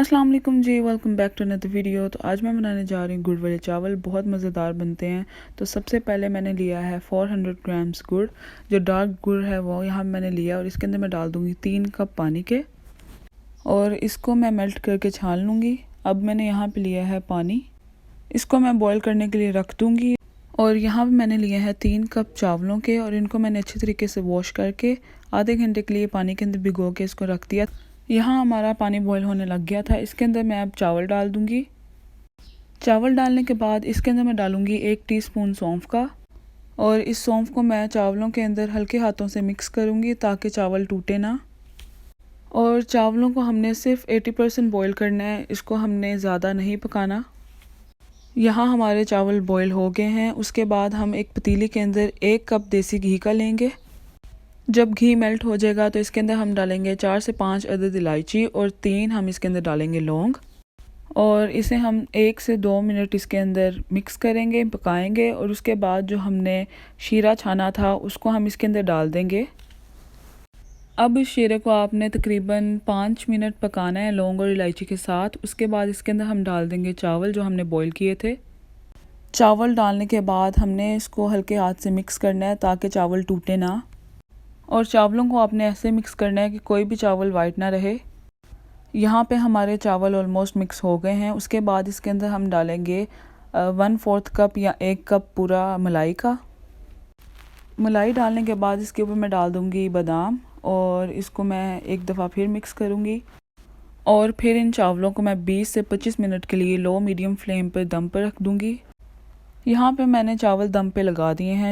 अस्सलाम वालेकुम जी, welcome back to another video. तो आज मैं बनाने जा रही हूँ गुड़ वाले चावल। बहुत मज़ेदार बनते हैं। तो सबसे पहले मैंने लिया है 400 ग्राम्स गुड़। जो डार्क गुड़ है वो यहाँ मैंने लिया और इसके अंदर मैं डाल दूँगी 3 कप पानी के और इसको मैं मेल्ट करके छान लूँगी। अब मैंने यहाँ पे लिया है पानी, इसको मैं बॉईल करने के लिए रख दूँगी। और यहाँ पे मैंने लिए हैं 3 कप चावलों के और इनको मैंने अच्छी तरीके से वॉश करके आधे घंटे के लिए पानी के अंदर भिगो के इसको रख दिया। यहाँ हमारा पानी बॉईल होने लग गया था। इसके अंदर मैं अब चावल डाल दूँगी। चावल डालने के बाद इसके अंदर मैं डालूँगी 1 टीस्पून सौंफ का और इस सौंफ को मैं चावलों के अंदर हल्के हाथों से मिक्स करूँगी ताकि चावल टूटे ना। और चावलों को हमने सिर्फ 80% बॉईल करना है, इसको हमने ज़्यादा नहीं पकाना। यहाँ हमारे चावल बॉईल हो गए हैं। उसके बाद हम एक पतीली के अंदर 1 कप देसी घी का लेंगे। जब घी मेल्ट हो जाएगा तो इसके अंदर हम डालेंगे 4 से 5 अदद इलायची और 3 हम इसके अंदर डालेंगे लौंग और इसे हम 1 से 2 मिनट इसके अंदर मिक्स करेंगे, पकाएंगे। और उसके बाद जो हमने शीरा छाना था उसको हम इसके अंदर डाल देंगे। अब इस शीरे को आपने तकरीबन 5 मिनट पकाना है लौंग और इलायची के साथ। उसके बाद इसके अंदर हम डाल देंगे चावल जो हमने बॉईल किए थे। चावल डालने के बाद हमने इसको हल्के हाथ से मिक्स करना है ताकि चावल टूटे ना। और चावलों को आपने ऐसे मिक्स करना है कि कोई भी चावल वाइट ना रहे। यहाँ पे हमारे चावल ऑलमोस्ट मिक्स हो गए हैं। उसके बाद इसके अंदर हम डालेंगे 1/4 कप या 1 कप पूरा मलाई का। मलाई डालने के बाद इसके ऊपर मैं डाल दूँगी बादाम और इसको मैं एक दफ़ा फिर मिक्स करूँगी। और फिर इन चावलों को मैं 20 से 25 मिनट के लिए लो मीडियम फ्लेम पर दम पर रख दूँगी। यहाँ पे मैंने चावल दम पे लगा दिए हैं।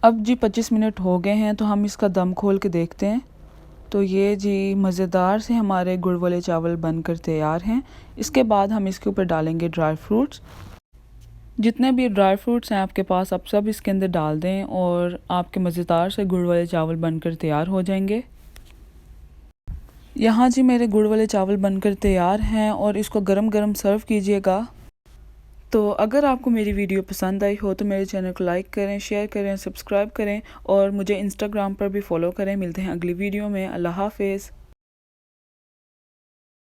अब जी 25 मिनट हो गए हैं तो हम इसका दम खोल के देखते हैं। तो ये जी मज़ेदार से हमारे गुड़ वाले चावल बनकर तैयार हैं। इसके बाद हम इसके ऊपर डालेंगे ड्राई फ्रूट्स। जितने भी ड्राई फ्रूट्स हैं आपके पास आप सब इसके अंदर डाल दें और आपके मज़ेदार से गुड़ वाले चावल बनकर तैयार हो जाएंगे। यहाँ जी मेरे गुड़ वाले चावल बनकर तैयार हैं और इसको गरम गरम सर्व कीजिएगा। तो अगर आपको मेरी वीडियो पसंद आई हो तो मेरे चैनल को लाइक करें, शेयर करें, सब्सक्राइब करें और मुझे इंस्टाग्राम पर भी फॉलो करें। मिलते हैं अगली वीडियो में। अल्लाह हाफ़िज़।